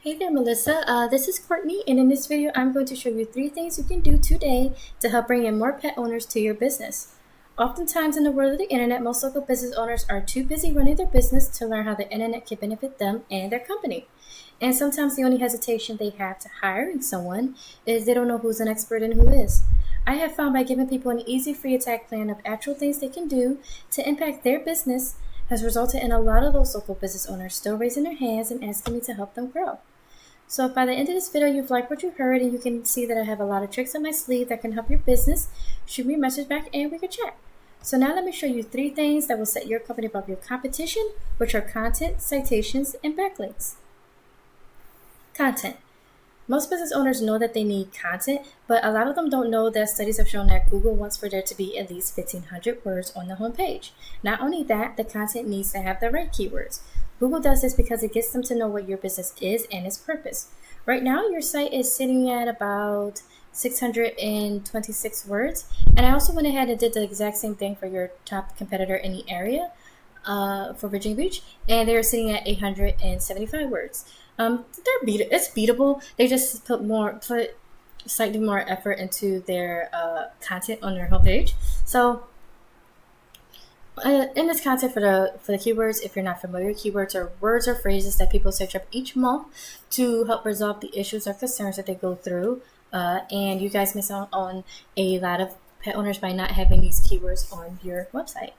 Hey there, Melissa. This is Courtney, and in this video, I'm going to show you 3 things you can do today to help bring in more pet owners to your business. Oftentimes, in the world of the internet, most local business owners are too busy running their business to learn how the internet can benefit them and their company. And sometimes the only hesitation they have to hiring someone is they don't know who's an expert and who is. I have found by giving people an easy free attack plan of actual things they can do to impact their business has resulted in a lot of those local business owners still raising their hands and asking me to help them grow. So if by the end of this video you've liked what you heard and you can see that I have a lot of tricks on my sleeve that can help your business, shoot me a message back and we can chat. So now let me show you 3 things that will set your company above your competition, which are content, citations, and backlinks. Content. Most business owners know that they need content, but a lot of them don't know that studies have shown that Google wants for there to be at least 1,500 words on the homepage. Not only that, the content needs to have the right keywords. Google does this because it gets them to know what your business is and its purpose. Right now, your site is sitting at about 626 words, and I also went ahead and did the exact same thing for your top competitor in the area for Virginia Beach, and they're sitting at 875 words. It's beatable. They just put slightly more effort into their content on their homepage. So in this content for the keywords, if you're not familiar, keywords are words or phrases that people search up each month to help resolve the issues or concerns that they go through. And you guys miss out on a lot of pet owners by not having these keywords on your website.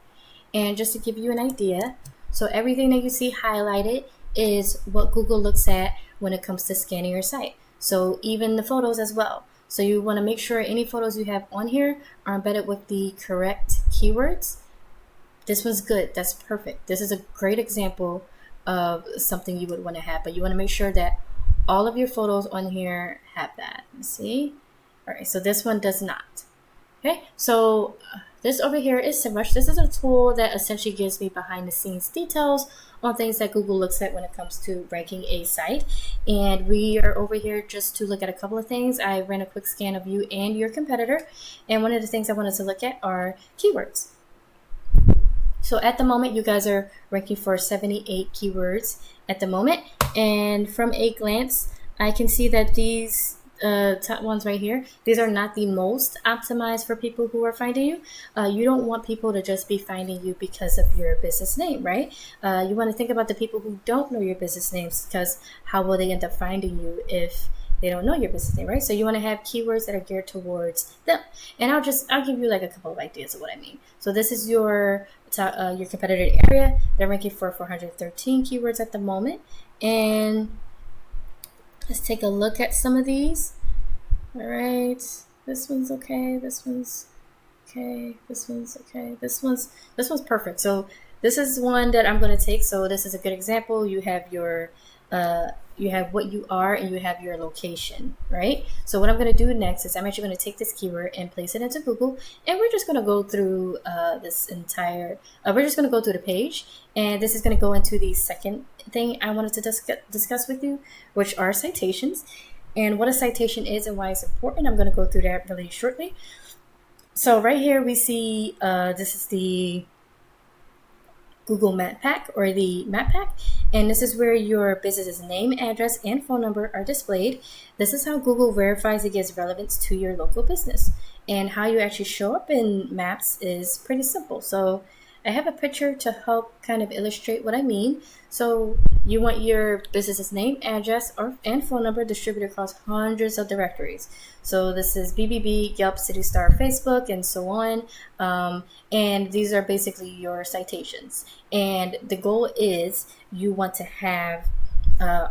And just to give you an idea, so everything that you see highlighted is what Google looks at when it comes to scanning your site. So even the photos as well. So you want to make sure any photos you have on here are embedded with the correct keywords. This one's good. That's perfect. This is a great example of something you would want to have, but you want to make sure that all of your photos on here have that. Let's see. All right, so this one does not. Okay, so this over here is SEMrush. This is a tool that essentially gives me behind the scenes details on things that Google looks at when it comes to ranking a site. And we are over here just to look at a couple of things. I ran a quick scan of you and your competitor. And one of the things I wanted to look at are keywords. So at the moment, you guys are ranking for 78 keywords at the moment. And from a glance, I can see that these top ones right here, these are not the most optimized for people who are finding you. You don't want people to just be finding you because of your business name, right? You want to think about the people who don't know your business names, because how will they end up finding you if they don't know your business name, right? So you want to have keywords that are geared towards them. And I'll give you like a couple of ideas of what I mean. So this is your competitor area. They're ranking for 413 keywords at the moment. And let's take a look at some of these. All right, this one's okay. This one's okay. This one's okay. This one's perfect. So this is one that I'm going to take. So this is a good example. You have your you have what you are and you have your location, right? So what I'm going to do next is I'm actually going to take this keyword and place it into Google, and we're just going to go through this entire, we're just going to go through the page, and this is going to go into the second thing I wanted to discuss with you, which are citations. And what a citation is and why it's important, I'm going to go through that really shortly. So right here we see this is the Google Map Pack, or the Map Pack, and this is where your business's name, address, and phone number are displayed. This is how Google verifies it gives relevance to your local business. And how you actually show up in maps is pretty simple. So I have a picture to help kind of illustrate what I mean. So you want your business's name, address, and phone number distributed across hundreds of directories. So this is BBB, Yelp, City Star, Facebook, and so on. And these are basically your citations. And the goal is you want to have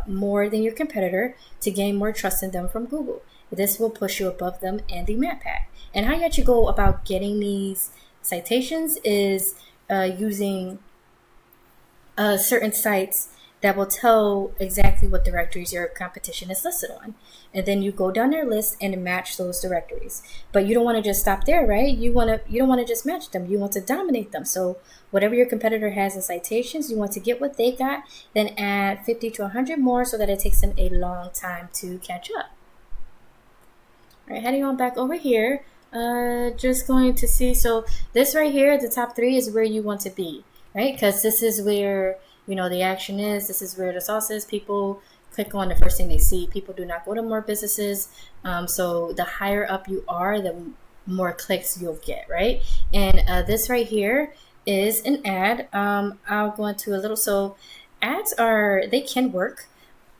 more than your competitor to gain more trust in them from Google. This will push you above them in the Map Pack. And how you actually go about getting these citations is using certain sites that will tell exactly what directories your competition is listed on. And then you go down their list and match those directories. But you don't want to just stop there, right? You don't want to just match them. You want to dominate them. So whatever your competitor has in citations, you want to get what they got, then add 50 to 100 more so that it takes them a long time to catch up. All right, heading on back over here, just going to see, so this right here, the top 3 is where you want to be, right? Because this is where, the action is. This is where the sauce is. People click on the first thing they see. People do not go to more businesses. So the higher up you are, the more clicks you'll get, right? And this right here is an ad. I'll go into a little. So ads they can work,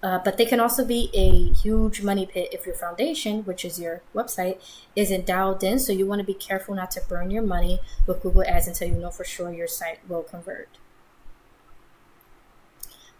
but they can also be a huge money pit if your foundation, which is your website, isn't dialed in. So you want to be careful not to burn your money with Google Ads until you know for sure your site will convert.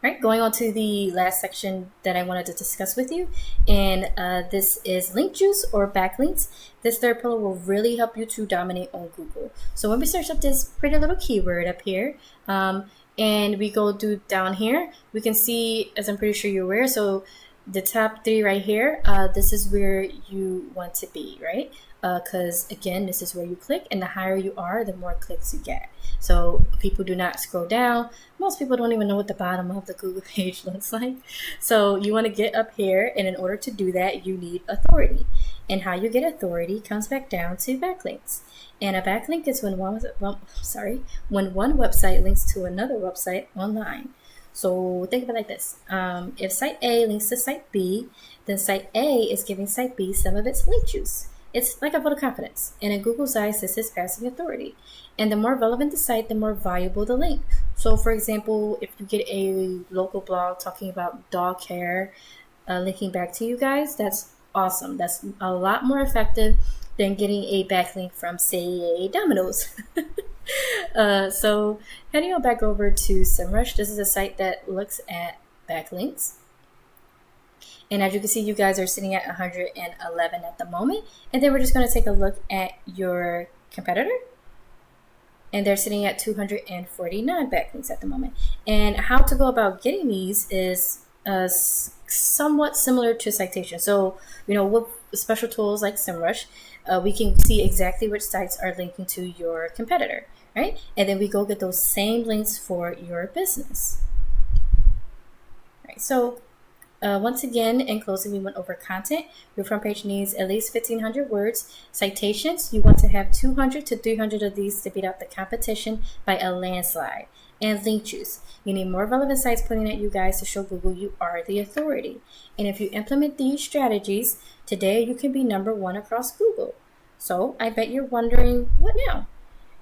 All right, going on to the last section that I wanted to discuss with you, and this is link juice or backlinks. This third pillar will really help you to dominate on Google. So when we search up this pretty little keyword up here, and we go down here, we can see, as I'm pretty sure you're aware, so the top 3 right here, this is where you want to be, right? Because again, this is where you click, and the higher you are, the more clicks you get. So people do not scroll down. Most people don't even know what the bottom of the Google page looks like. So you want to get up here, and in order to do that, you need authority. And how you get authority comes back down to backlinks. And a backlink is when one website links to another website online. So think of it like this. If site A links to site B, then site A is giving site B some of its link juice. It's like a vote of confidence. And in Google's eyes, this is passing authority. And the more relevant the site, the more valuable the link. So for example, if you get a local blog talking about dog care, linking back to you guys, that's awesome. That's a lot more effective than getting a backlink from, say, Domino's. So heading on back over to SEMrush, this is a site that looks at backlinks. And as you can see, you guys are sitting at 111 at the moment. And then we're just going to take a look at your competitor. And they're sitting at 249 backlinks at the moment. And how to go about getting these is somewhat similar to citation. So, with special tools like SEMrush, we can see exactly which sites are linking to your competitor, right? And then we go get those same links for your business. Right, so once again, in closing, we went over content. Your front page needs at least 1,500 words. Citations, you want to have 200 to 300 of these to beat out the competition by a landslide. And link juice, you need more relevant sites pointing at you guys to show Google you are the authority. And if you implement these strategies, today you can be #1 across Google. So I bet you're wondering, what now?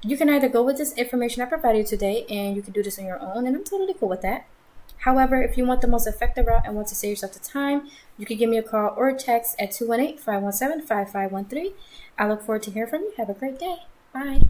You can either go with this information I provided you today, and you can do this on your own, and I'm totally cool with that. However, if you want the most effective route and want to save yourself the time, you can give me a call or a text at 218-517-5513. I look forward to hearing from you. Have a great day. Bye.